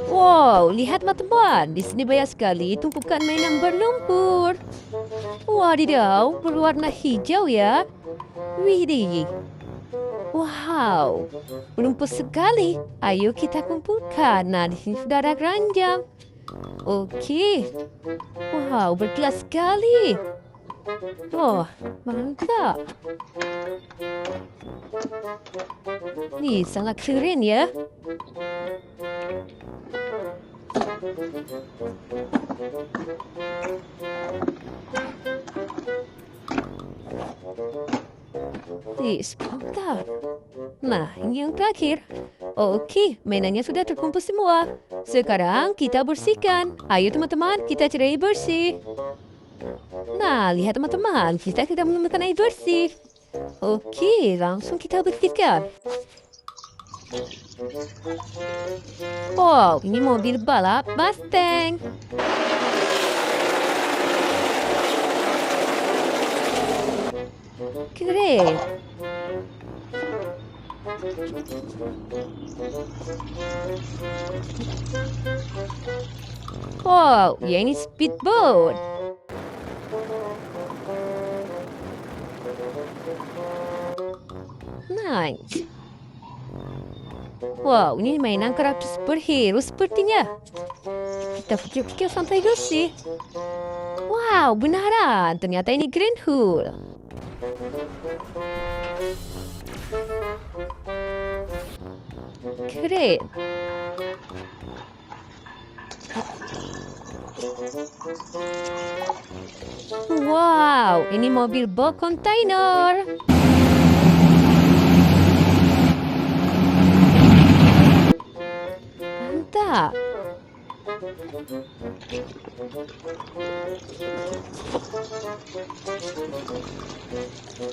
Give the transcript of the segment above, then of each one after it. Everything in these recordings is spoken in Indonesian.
Wow, lihat teman-teman, di sini banyak sekali tumpukan mainan berlumpur. Wadidaw, berwarna hijau ya. Widih, wow, berlumpur sekali. Ayo kita kumpulkan. Nah, di sini sudah ada keranjang. Oke, wow, berkilas sekali. Oh, mantap. Nih, sangat keren ya. Ih, mantap. Nah, ini yang terakhir. Oke, mainannya sudah terkumpul semua. Sekarang kita bersihkan. Ayo teman-teman, kita cari air bersih. Nah, lihat teman-teman, kita sudah menemukan air bersih. Oke, langsung kita bersihkan. Wow, ini mobil balap Mustang. Keren. Wow, ya ini speedboat. Nice. Wow, ini mainan karakter superhero sepertinya. Kita pikir-pikir sampai sih. Wow, benaran. Ternyata ini Green Hood. Keren. Wow, ini mobil box kontainer. Mantap.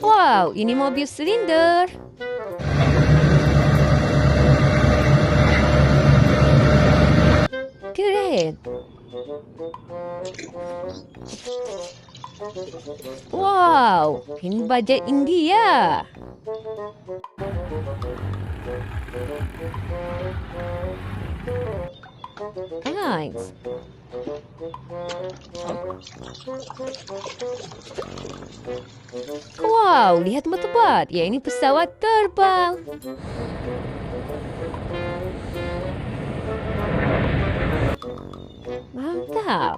Wow, ini mobil silinder. Keren. Wow, ini budget India. Nice. Wow, lihat teman-teman. Ya, ini pesawat terbang. Mantap.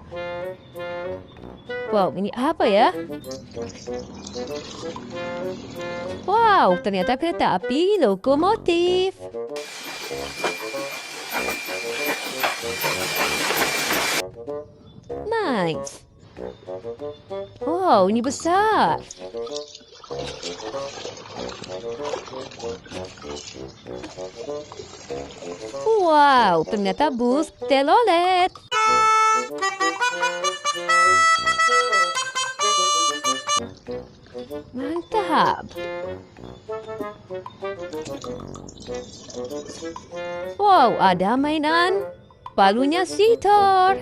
Wow, ini apa ya? Wow, ternyata kereta api lokomotif. Nice. Wow, ini besar. Wow, ternyata bus telolet. Mantap. Wow, ada mainan palunya Sitor.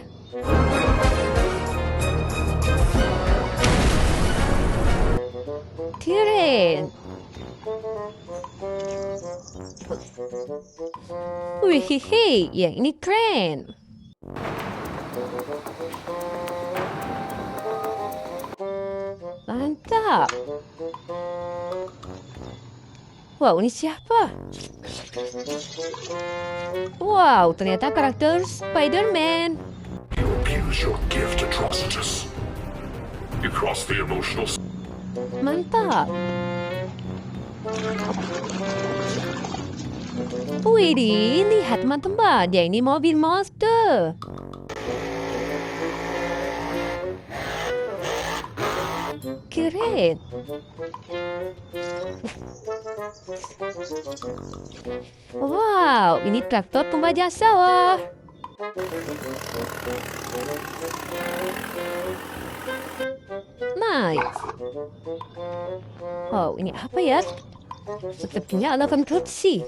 Keren. Wih, yang ini keren. Mantap. Wow, ini siapa? Wow, ternyata karakter Spider-Man. You abuse your gift, Atrocitus. You cross the emotional... Mantap. Widih, lihat teman-teman, dia ini mobil monster. Keren. Wow, ini traktor pembajak sawah. Nice. Wow, ini apa ya? Sepertinya alat konstruksi.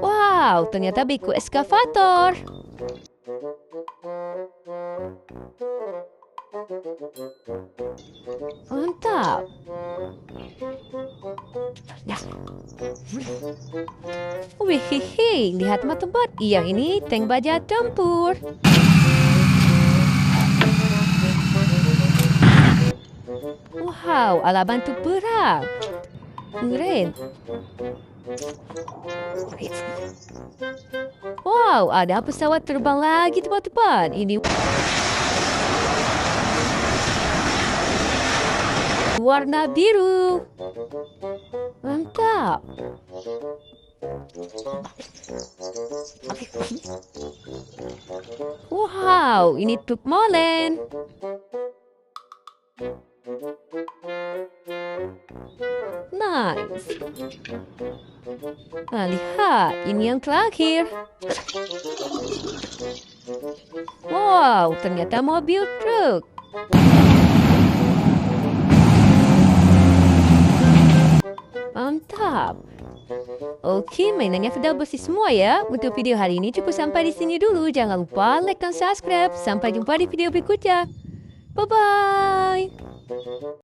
Wow, ternyata beku eskavator. Mantap. Nah. Wih, lihat teman-teman. Yang ini tank baja tempur. Wow, alat bantu perang. Keren. Wow, ada pesawat terbang lagi teman-teman. Ini warna biru. Mantap. Wow, ini truk molen. Nice. Nah, lihat, ini yang terakhir. Wow, ternyata mobil truk. Mantap. Oke, mainannya sudah bersih semua ya. Untuk video hari ini cukup sampai di sini dulu. Jangan lupa like dan subscribe. Sampai jumpa di video berikutnya. Bye-bye.